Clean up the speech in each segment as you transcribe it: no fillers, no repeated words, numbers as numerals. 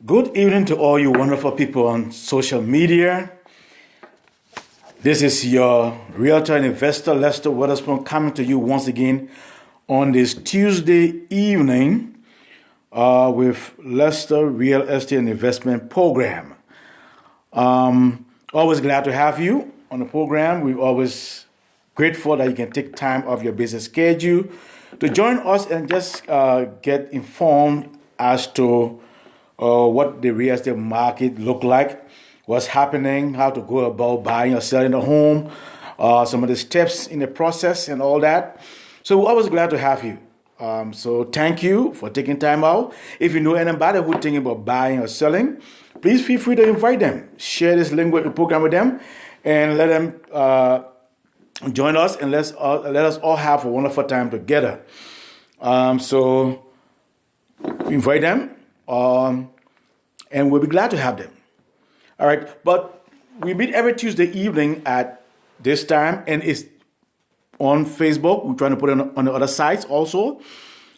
Good evening to all you wonderful people on social media. This is your realtor and investor, Lester Witherspoon, coming to you once again on this Tuesday evening with Lester Real Estate and Investment Program. Always glad to have you on the program. We're always grateful that you can take time off your busy schedule to join us and just get informed as to what the real estate market look like, what's happening, how to go about buying or selling a home, some of the steps in the process and all that. So we're always glad to have you. So thank you for taking time out. If you know anybody who's thinking about buying or selling, please feel free to invite them. Share this link with the program with them and let them join us and let us all have a wonderful time together. So invite them. And we'll be glad to have them. All right, but we meet every Tuesday evening at this time, and it's on Facebook. We're trying to put it on the other sites also,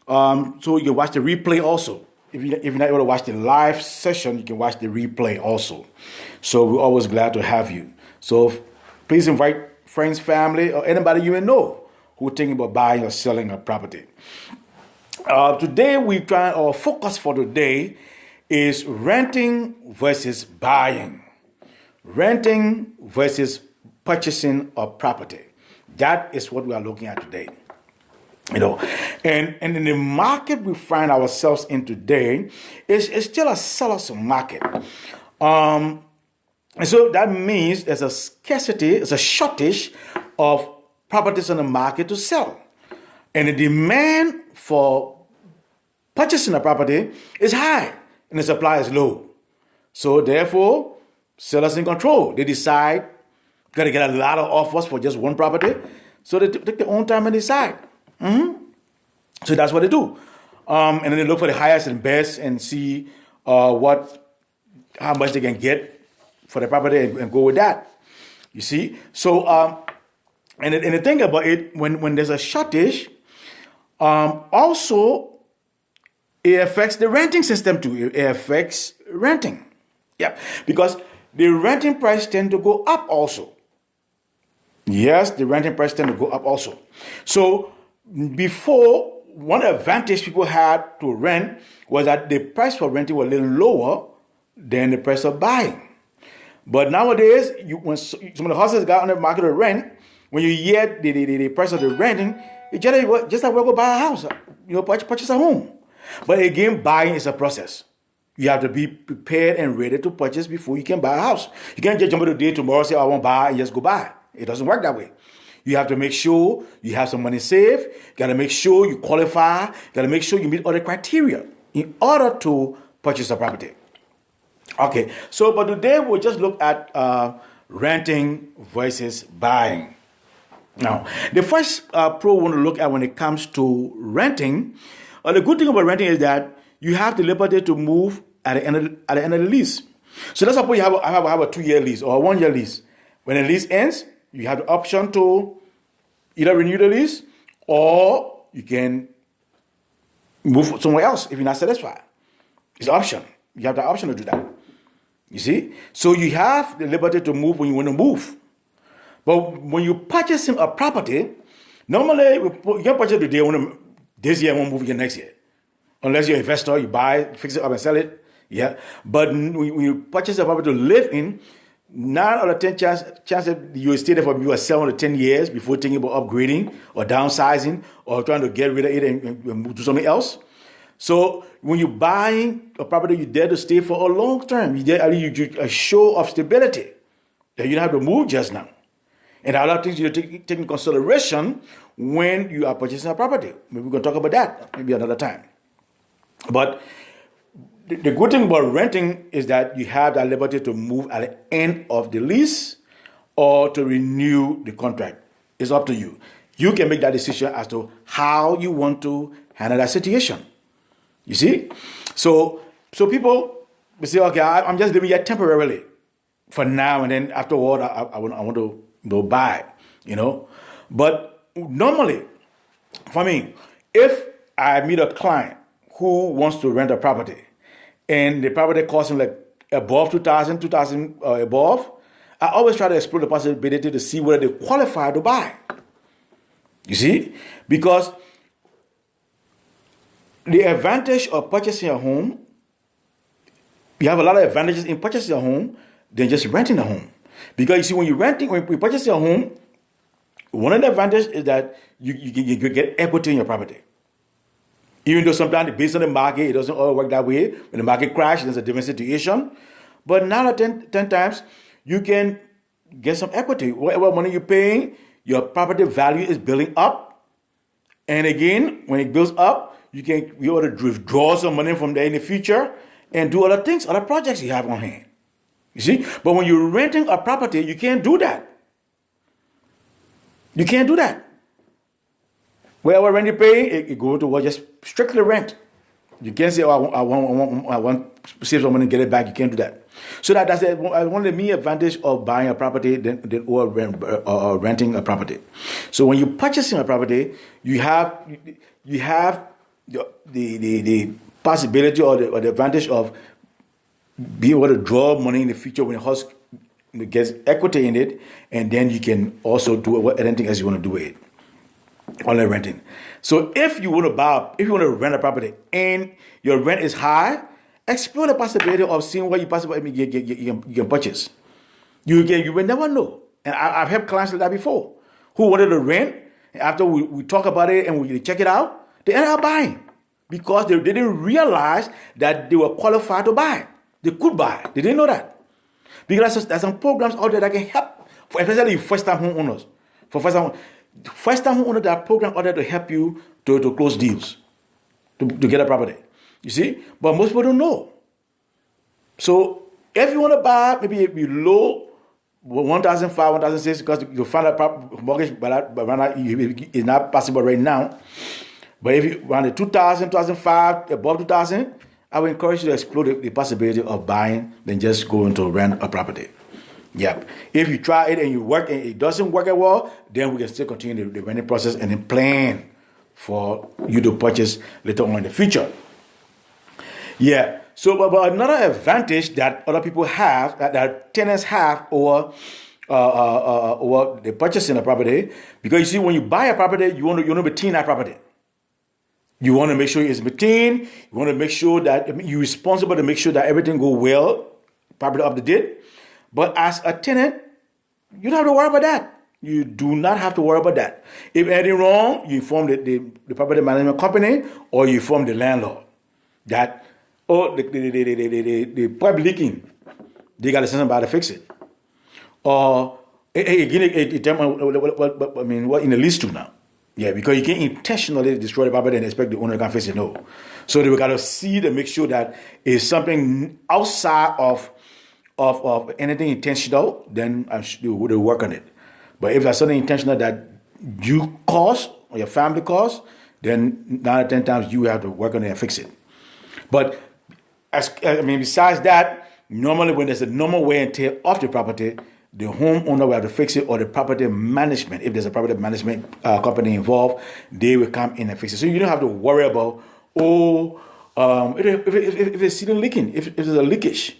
so you can watch the replay also. If you're not able to watch the live session, you can watch the replay also. So we're always glad to have you. So please invite friends, family, or anybody you may know who's thinking about buying or selling a property. Today, our focus for today is renting versus buying. Renting versus purchasing a property. That is what we are looking at today. And in the market we find ourselves in today, it's still a seller's market. And so that means there's a scarcity, there's a shortage of properties on the market to sell. And the demand for purchasing a property is high and the supply is low. So therefore, sellers in control. They decide, got to get a lot of offers for just one property. So they take their own time and decide. So that's what they do. And then they look for the highest and best and see how much they can get for the property and go with that. You see? So, and the thing about it, when there's a shortage, also, it affects the renting system too. It affects renting. Yeah, because the renting price tend to go up also. Yes, the renting price tend to go up also. So before, one advantage people had to rent was that the price for renting was a little lower than the price of buying. But nowadays, when some of the houses got on the market to rent, when you hear the price of the renting, it's just like we're going to buy a house, purchase a home. But again, buying is a process. You have to be prepared and ready to purchase before you can buy a house. You can't just jump on the day tomorrow, say, I won't buy, and just go buy. It doesn't work that way. You have to make sure you have some money saved. You got to make sure you qualify. You got to make sure you meet all the criteria in order to purchase a property. Okay, so but today we'll just look at renting versus buying. Now, the first pro we want to look at when it comes to renting, the good thing about renting is that you have the liberty to move at the end of the lease. So let's suppose you have a 2-year lease or a 1-year lease. When the lease ends, you have the option to either renew the lease or you can move somewhere else if you're not satisfied. It's an option. You have the option to do that. You see? So you have the liberty to move when you want to move. But when you're purchasing a property, normally you can purchase today, this year, won't move again next year. Unless you're an investor, you buy, fix it up and sell it. Yeah. But when you purchase a property to live in, 9 out of 10 chance that you will stay there for maybe 7 to 10 years before thinking about upgrading or downsizing or trying to get rid of it and move to something else. So when you're buying a property, you're there to stay for a long term. You're there, a show of stability that you don't have to move just now. And a lot of things you take in consideration when you are purchasing a property. Maybe we're going to talk about that maybe another time. But the good thing about renting is that you have the liberty to move at the end of the lease or to renew the contract. It's up to you. You can make that decision as to how you want to handle that situation. You see? So people will say, okay, I'm just living here temporarily for now, and then afterward, I want to buy, But normally, for me, if I meet a client who wants to rent a property and the property costing like above 2,000, 2,000 above, I always try to explore the possibility to see whether they qualify to buy. You see? Because the advantage of purchasing a home, you have a lot of advantages in purchasing a home than just renting a home. Because you see, when you purchase a home, one of the advantages is that you get equity in your property. Even though sometimes based on the market, it doesn't all work that way. When the market crashes, there's a different situation. But 9 or 10 times, you can get some equity. Whatever money you're paying, your property value is building up. And again, when it builds up, you can be able to withdraw some money from there in the future and do other things, other projects you have on hand. You see? But when you're renting a property, you can't do that. You can't do that. Whatever rent you pay, it goes to just strictly rent. You can't say, oh, I want to save some money and get it back. You can't do that. So that's one of the main advantage of buying a property than or renting a property. So when you're purchasing a property, you have the possibility or the advantage of being able to draw money in the future when the house gets equity in it, and then you can also do anything else you want to do with it. Only renting. So if you want to rent a property and your rent is high, explore the possibility of seeing what you possibly you can purchase. You will never know. And I've had clients like that before who wanted to rent. After we talk about it and we check it out, they ended up buying because they didn't realize that they were qualified to buy. They could buy. They didn't know that. Because there's some programs out there that can help, especially first-time homeowners. For first-time homeowners, there are programs out there to help you to close deals, to get a property. You see? But most people don't know. So if you want to buy maybe below 1,500, 1,600, because you find a mortgage, but right now it's not possible right now. But if you want 2,000, 2,500, above 2,000, I would encourage you to explore the possibility of buying than just going to rent a property. Yep. If you try it and you work and it doesn't work out well, then we can still continue the renting process and then plan for you to purchase later on in the future. Yeah. So, but another advantage that other people have, that tenants have over the purchasing a property, because you see, when you buy a property, you want to maintain that property. You want to make sure it's maintained. You want to make sure that you're responsible to make sure that everything goes well, property up to date. But as a tenant, you don't have to worry about that. You do not have to worry about that. If anything wrong, you inform the property management company or you inform the landlord that, the pipe leaking, they got to send somebody to fix it. Or, again, it determines what in the lease to now. Yeah, because you can't intentionally destroy the property and expect the owner to fix it. No. So they got to see to make sure that it's something outside of anything intentional, then they will work on it. But if there's something intentional that you cause or your family cause, then 9 or 10 times you have to work on it and fix it. But besides that, normally when there's a normal wear and tear of the property, the homeowner will have to fix it, or the property management, if there's a property management company involved, they will come in and fix it. So you don't have to worry about, if it's still leaking, if there's a leakage.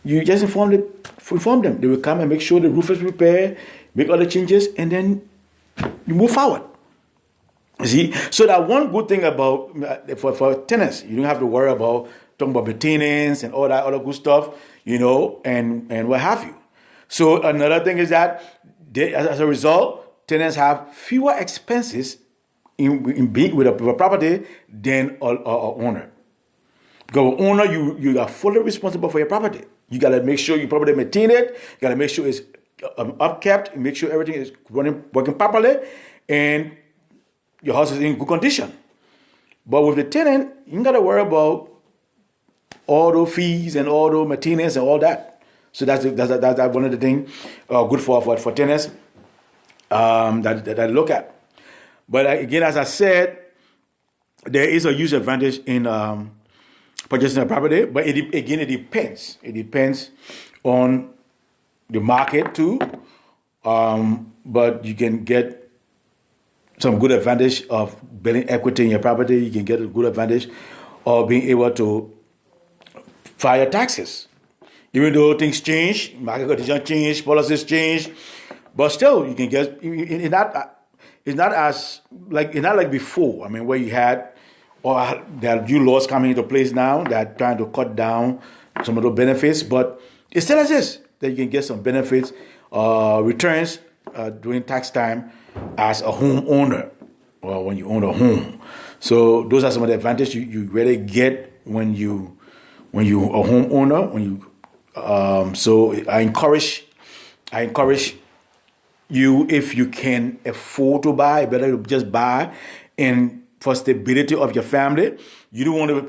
You just inform them. They will come and make sure the roof is repaired, make other changes, and then you move forward. See? So that one good thing about, for tenants, you don't have to worry about talking about maintenance and all that other good stuff, and what have you. So another thing is that as a result, tenants have fewer expenses in being with a property than an owner. Because an owner, you are fully responsible for your property. You got to make sure you properly maintain it. You got to make sure it's upkept. Make sure everything is working properly, and your house is in good condition. But with the tenant, you ain't got to worry about all those fees and all those maintenance and all that. So that's one of the things good for tenants that I look at. But again, as I said, there is a huge advantage in purchasing a property, but it depends. It depends on the market too. But you can get some good advantage of building equity in your property. You can get a good advantage of being able to file your taxes. Even though things change, market conditions change, policies change, but still you can get. It's not as like it's not like before. I mean, where you had or there are new laws coming into place now that are trying to cut down some of the benefits, but it still exists that you can get some benefits, returns during tax time as a homeowner or when you own a home. So those are some of the advantages you really get when you a homeowner. So I encourage you, if you can afford to buy, better to just buy, and for stability of your family. You don't want to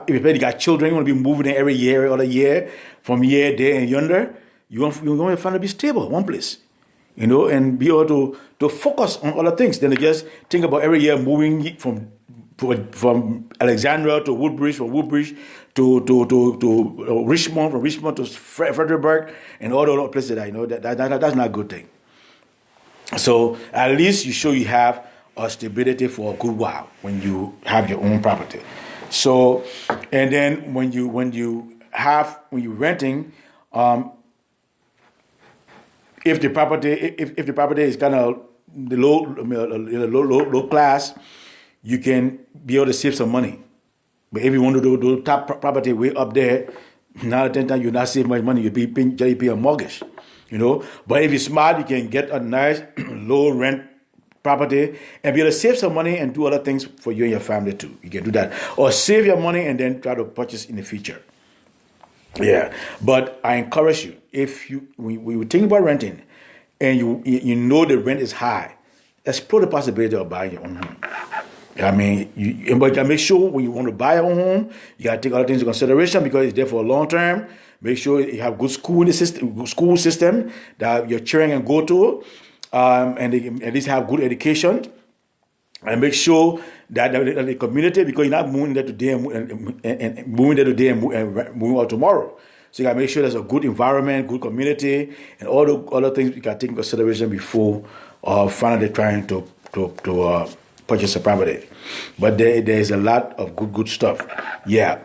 if you got children, you want to be moving in every year or other year from here, there, and yonder. You want your family to be stable, one place, and be able to focus on other things than to just think about every year moving from Alexandria to Woodbridge, from Woodbridge to Richmond, from Richmond to Fredericksburg, and all the other places that's not a good thing. So at least you show you have a stability for a good while when you have your own property. So, and then when you're renting, if the property is kind of the low class, you can be able to save some money. But if you want to do the top property way up there, 9 out of 10 times you're not saving much money. You pay a mortgage, But if you're smart, you can get a nice low rent property and be able to save some money and do other things for you and your family too. You can do that, or save your money and then try to purchase in the future. Yeah, but I encourage you, if when you think about renting and you know the rent is high, explore the possibility of buying your own home. I mean, but you gotta make sure when you want to buy your own home, you gotta take other things into consideration because it's there for a long term. Make sure you have good school system that your children can go to, and they can at least have good education. And make sure that the community, because you're not moving there today and moving out tomorrow. So you gotta make sure there's a good environment, good community, and all the other things you gotta take into consideration before finally trying to purchase a property. But there's a lot of good stuff. Yeah.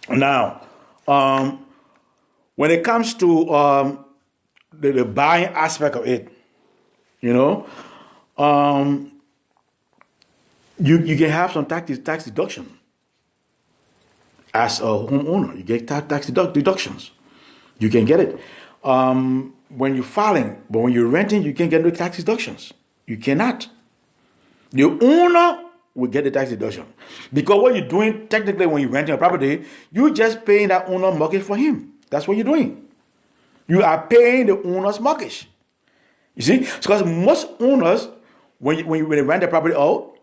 Now, when it comes to the buying aspect of it, you can have some tax deduction as a homeowner. You get tax deductions. You can get it when you're filing, but when you're renting, you can't get no tax deductions. You cannot. The owner will get the tax deduction because what you're doing technically when you're renting a property, you're just paying that owner mortgage for him. That's what you're doing. You are paying the owner's mortgage. You see, because most owners, when they rent the property out,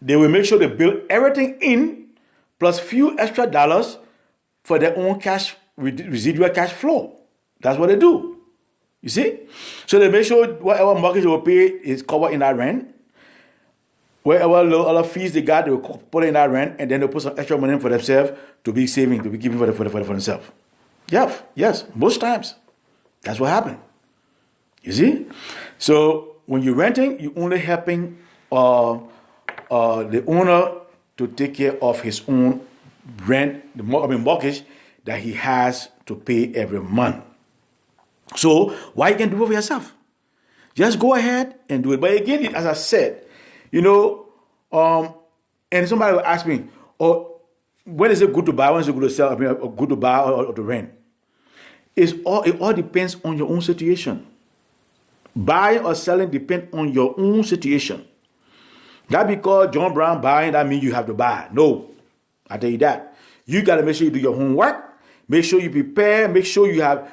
they will make sure they build everything in plus few extra dollars for their own residual cash flow. That's what they do. You see? So they make sure whatever mortgage they will pay is covered in that rent. Whatever other fees they got, they will put in that rent, and then they'll put some extra money in for themselves to be saving, to be keeping for themselves. Yeah, yes, most times. That's what happened. You see? So when you're renting, you're only helping the owner to take care of his own rent, mortgage that he has to pay every month. So why you can do it for yourself? Just go ahead and do it. But again, as I said, and somebody will ask me, when is it good to buy? When is it good to sell? Good to buy or to rent? It all depends on your own situation. Buying or selling depends on your own situation. Not because John Brown buying, that means you have to buy. No, I tell you that. You got to make sure you do your homework. Make sure you prepare. Make sure you have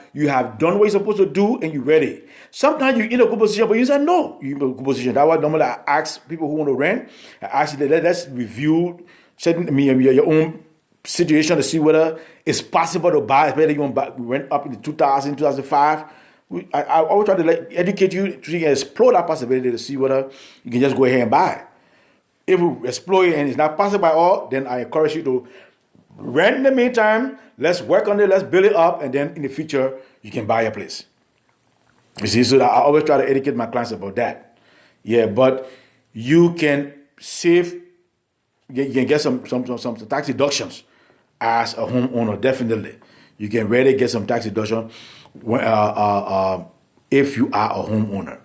done what you're supposed to do and you're ready. Sometimes you're in a good position, but you say no, you're in a good position. That's why normally I ask people who want to rent, I ask you, let's review your own situation to see whether it's possible to buy, especially you want to rent up in 2000, 2005. I always try to educate you so you can explore that possibility to see whether you can just go ahead and buy. If we explore it and it's not possible at all, then I encourage you to rent in the meantime. Let's work on it. Let's build it up. And then in the future, you can buy a place. You see, so I always try to educate my clients about that. Yeah, but you can save, you can get some tax deductions as a homeowner. Definitely, you can really get some tax deduction if you are a homeowner.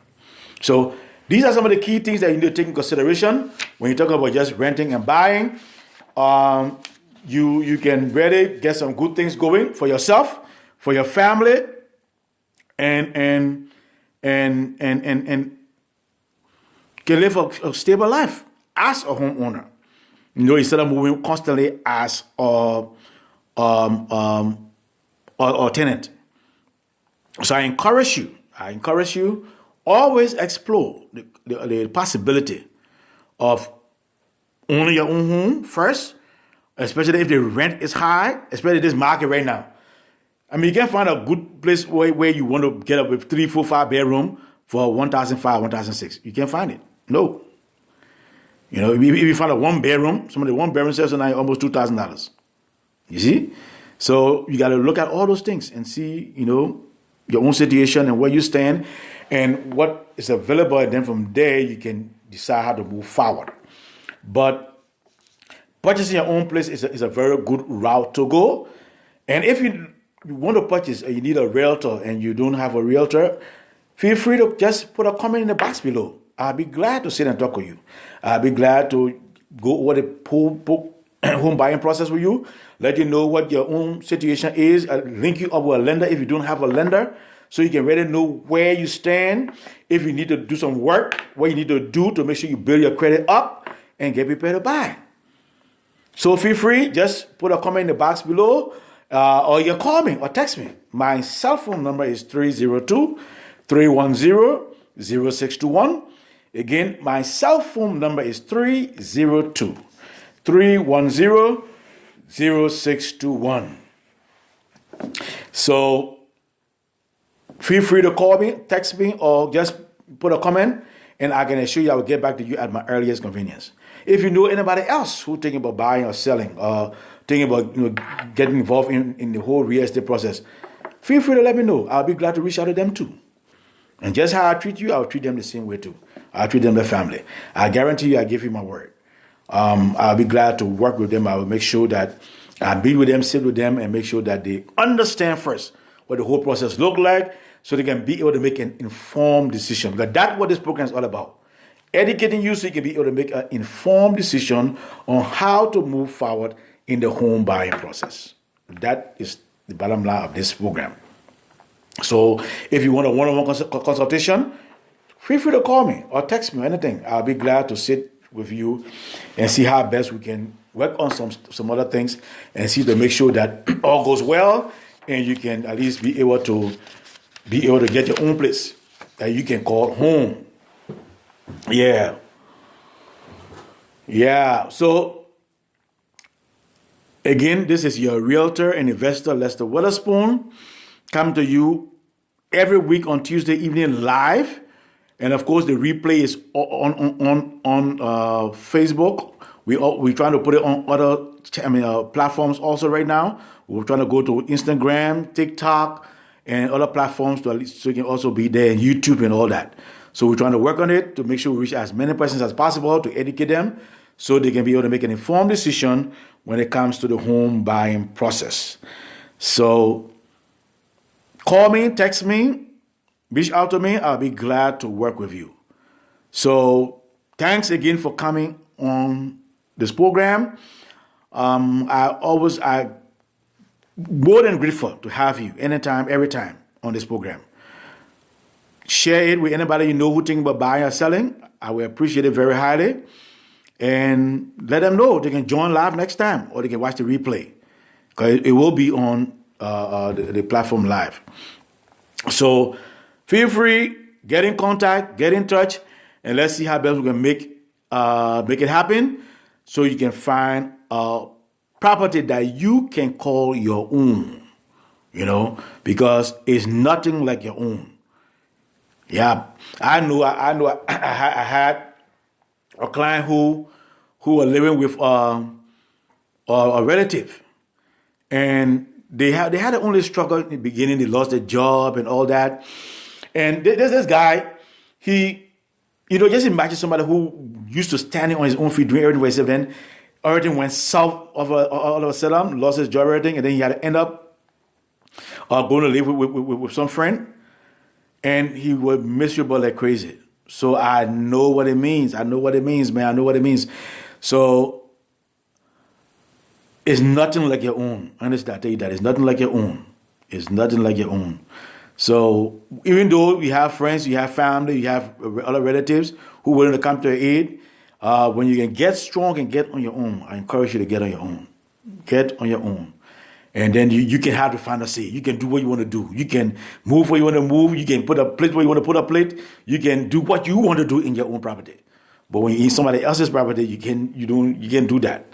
So these are some of the key things that you need to take in consideration when you're talking about just renting and buying. You can really get some good things going for yourself, for your family, and can live a stable life as a homeowner. Instead of moving constantly as a tenant. So I encourage you, always explore the possibility of owning your own home first, especially if the rent is high, especially this market right now. I mean, you can't find a good place where you want to get up with 3, 4, 5 bedroom for 1,500, 1,600. You can't find it. No. If you find a 1 bedroom, some of the 1 bedroom sales are now almost $2,000. You see? So you got to look at all those things and see, your own situation and where you stand and what is available. And then from there, you can decide how to move forward. But purchasing your own place is a very good route to go. And if you want to purchase and you need a realtor and you don't have a realtor, feel free to just put a comment in the box below. I'll be glad to sit and talk with you. I'll be glad to go over the home buying process with you, let you know what your own situation is, link you up with a lender if you don't have a lender, so you can really know where you stand, if you need to do some work, what you need to do to make sure you build your credit up and get prepared to buy. So feel free, just put a comment in the box below, or you call me or text me. My cell phone number is 302-310-0621. Again, my cell phone number is 302-310-0621. So feel free to call me, text me, or just put a comment, and I can assure you I will get back to you at my earliest convenience. If you know anybody else who's thinking about buying or selling, thinking about getting involved in the whole real estate process, feel free to let me know. I'll be glad to reach out to them too. And just how I treat you, I'll treat them the same way too. I'll treat them like family. I guarantee you, I give you my word. I'll be glad to work with them. I will make sure that I be with them, sit with them, and make sure that they understand first what the whole process looks like, so they can be able to make an informed decision. Because that's what this program is all about. Educating you so you can be able to make an informed decision on how to move forward in the home buying process. That is the bottom line of this program. So if you want a one-on-one consultation, feel free to call me or text me or anything. I'll be glad to sit with you and see how best we can work on some other things and see to make sure that all goes well and you can at least be able to get your own place that you can call home. Yeah. So again, this is your realtor and investor Lester Witherspoon, come to you every week on Tuesday evening live. And of course, the replay is on Facebook. We're trying to put it on other platforms also right now. We're trying to go to Instagram, TikTok, and other platforms so you can also be there, and YouTube and all that. So we're trying to work on it to make sure we reach as many persons as possible to educate them so they can be able to make an informed decision when it comes to the home buying process. So call me, text me, reach out to me. I'll be glad to work with you. So thanks again for coming on this program. I'm more than grateful to have you anytime, every time on this program. Share it with anybody you know who thinking about buying or selling. I will appreciate it very highly. And let them know they can join live next time or they can watch the replay, because it will be on the platform live. So feel free, get in contact, get in touch, and let's see how best we can make it happen so you can find a property that you can call your own, because it's nothing like your own. Yeah, I had a client who were living with a relative, and they had the only struggle in the beginning. They lost their job and all that, and there's this guy. He, just imagine somebody who used to standing on his own feet doing everything for himself. Then everything went south all of a sudden, lost his job, everything, and then he had to end up going to live with some friend, and he was miserable like crazy. So I know what it means. I know what it means, man. I know what it means. So it's nothing like your own. Understand? I tell you that it's nothing like your own. It's nothing like your own. So even though you have friends, you have family, you have other relatives who are willing to come to your aid, when you can get strong and get on your own, I encourage you to get on your own. Get on your own. And then you can have the final say. You can do what you want to do. You can move where you want to move. You can put a plate where you want to put a plate. You can do what you want to do in your own property. But when you eat somebody else's property, you can't do that.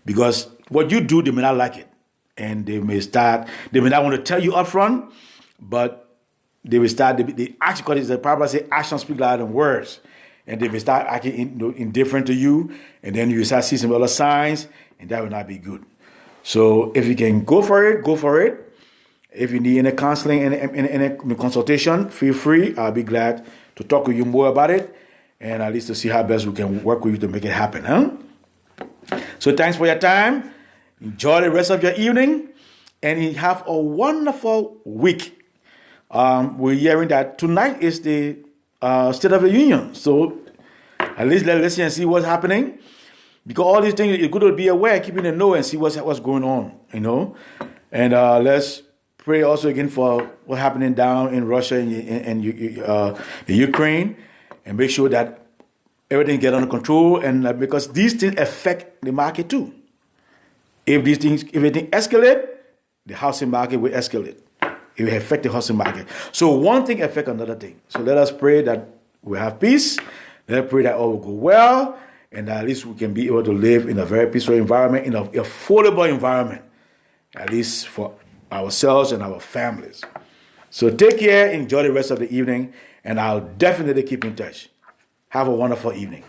Because what you do, they may not like it. And they may not want to tell you up front, but they will start, they actually, because the Bible says actions speak louder than words. And they may start acting indifferent to you, and then you start seeing some other signs, and that will not be good. So if you can go for it, go for it. If you need any counseling and any consultation, feel free. I'll be glad to talk with you more about it, and at least to see how best we can work with you to make it happen. So thanks for your time. Enjoy the rest of your evening, and have a wonderful week. We're hearing that tonight is the State of the Union. So at least let's listen and see what's happening. Because all these things, it's good to be aware, keeping the know and see what's going on, And let's pray also again for what's happening down in Russia and the Ukraine, and make sure that everything get under control. And because these things affect the market too. If everything escalate, the housing market will escalate. It will affect the housing market. So one thing affects another thing. So let us pray that we have peace. Let us pray that all will go well, and at least we can be able to live in a very peaceful environment, in an affordable environment, at least for ourselves and our families. So take care, enjoy the rest of the evening, and I'll definitely keep in touch. Have a wonderful evening.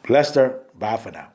Lester, bye for now.